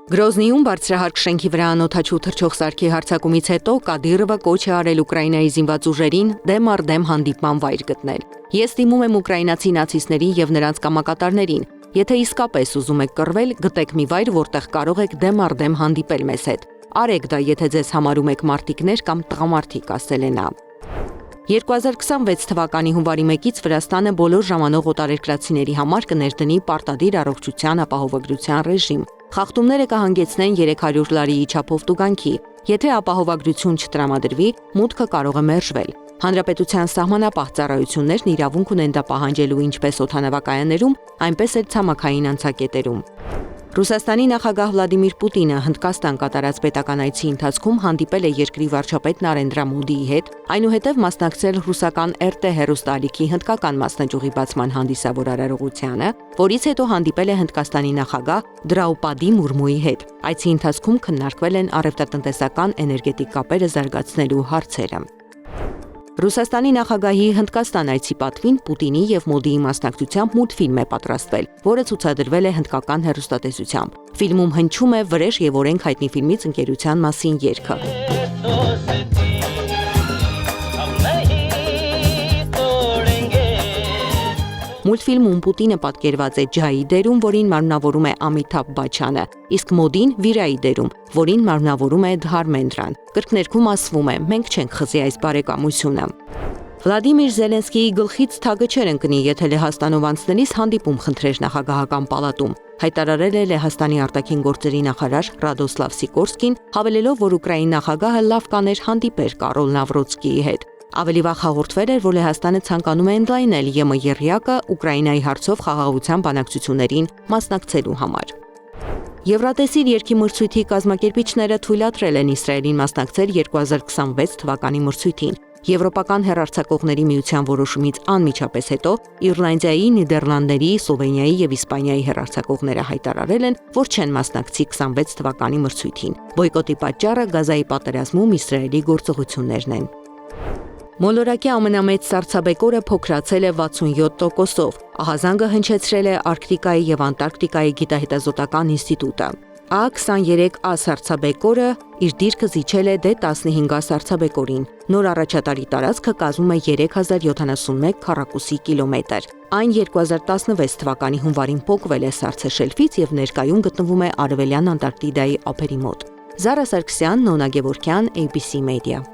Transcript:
Գրոզնիում բարձրահարկ շենքի վրա անօդաչու թռչող սարքի հարձակումից հետո Կադիրովը կոչ է արել Ուկրաինայի զինված ուժերին դեմ առ դեմ հանդիպման վայր գտնել։ Ես դիմում եմ ուկրաինացի նացիստներին եւ նրանց կամակատարներին։ Եթե իսկապես ուզում եք կռվել, գտեք մի վայր, որտեղ կարող եք դեմ առ դեմ հանդիպել մեզ հետ։ Արեք դա, եթե ձեզ համարում եք մարտիկներ կամ տղամարդիկ, ասել է նա։ 2026 թվականի հունվարի 1-ից Վրաստանը բոլոր ժամանող օտարերկրացիների համար կներդնի պարտադիր առողջության ապահովագրության ռեժիմ։ Խախտումները կհանգեցնեն 300 լարիի չափով տուգանքի։ Եթե ապահովագրություն չտրամադրվի, մուտքը կարող է մերժվել։ Հանրապետության սահմանապահ ծառայություններն իրավունք ունեն դա պահանջելու ինչպես օդանավակայաններում, այնպես էլ ցամաքային անցակետերում։ Ռուսաստանի նախագահ Վլադիմիր Պուտինը Հնդկաստան կատարած պետական այցի ընթացքում հանդիպել է երկրի վարչապետ Նարենդրա Մոդիի հետ, այնուհետև մասնակցել ռուսական RT հեռուստաալիքի հնդկական մասնաճյուղի բացման հանդիսավոր արարողությանը, որից հետո հանդիպել է Հնդկաստանի նախագահ Դրաուպադի Մուրմուի հետ։ Այցի ընթացքում քննարկվել են առևտրատնտեսական էներգետիկ կապերը զարգացնելու հարցերը։ Ռուսաստանի նախագահի Հնդկաստան այցի պատվին Պուտինի եւ Մոդիի մասնակցությամբ մուլտֆիլմ է պատրաստվել, որը ցուցադրվել է հնդկական հեռուստատեսությամբ։ Ֆիլմում հնչում է վրեժ եւ օրենք հայտնի ֆիլմից ընկերության մասին երգը։ Մուլտֆիլմում Պուտինը պատկերված է Ջայի դերում, որին մարմնավորում է Ամիթաբ Բաչանը, իսկ Մոդին Վիրայի դերում, որին մարմնավորում է Դհարմենդրան։ Կրկներգում ասվում է. «Մենք չենք խզի այս բարեկամությունը»։ Վլադիմիր Զելենսկիի գլխից թագը չէր ընկնի, եթե Լեհաստանով անցնելիս հանդիպում խնդրեր նախագահական պալատում, հայտարարել է Լեհաստանի արտաքին գործերի նախարար Ռադոսլավ Սիկորսկին, հավելելով, որ Ուկրաինի նախագահը լավ կաներ հանդիպեր Կարոլ Նավրոտսկիի հետ։ Ավելի վաղ հաղորդվել էր, որ Լեհաստանը ցանկանում է ընդլայնել ԵՄ եռյակը Ուկրաինայի հարցով խաղաղության բանակցություններին մասնակցելու համար։ Եվրատեսիլ երգի մրցույթի կազմակերպիչները թույլատրել են Իսրայելին մասնակցել 2026 թվականի մրցույթին։ Եվրոպական հեռարձակողների միության որոշումից անմիջապես հետո Իռլանդիայի, Նիդերլանդների, Սլովենիայի եւ Իսպանիայի հեռարձակողները հայտարարել են, որ չեն մասնակցի 26 թվականի մրցույթին։ Բոյկոտի պատճառը Գազայի պատերազմում Իսրայելի գործողություններն են։ Մոլորակի ամենամեծ սառցաբեկորը փոքրացել է 67%-ով։ Ահազանգը հնչեցրել է Արկտիկայի եւ Անտարկտիկայի գիտահետազոտական ինստիտուտը։ A23A սառցաբեկորը իր դիրքը զիջել է D15A սառցաբեկորին։ Նոր առաջատարի տարածքը կազմում է 3071 քառակուսի կիլոմետր։ Այն 2016 թվականի հունվարին պոկվել է սառցեշելֆից եւ ներկայում գտնվում է Արևելյան Անտարկտիդայի ափերի մոտ։ Զարա Սարգսյան, Նոնա Գևորգյան, ABC Media։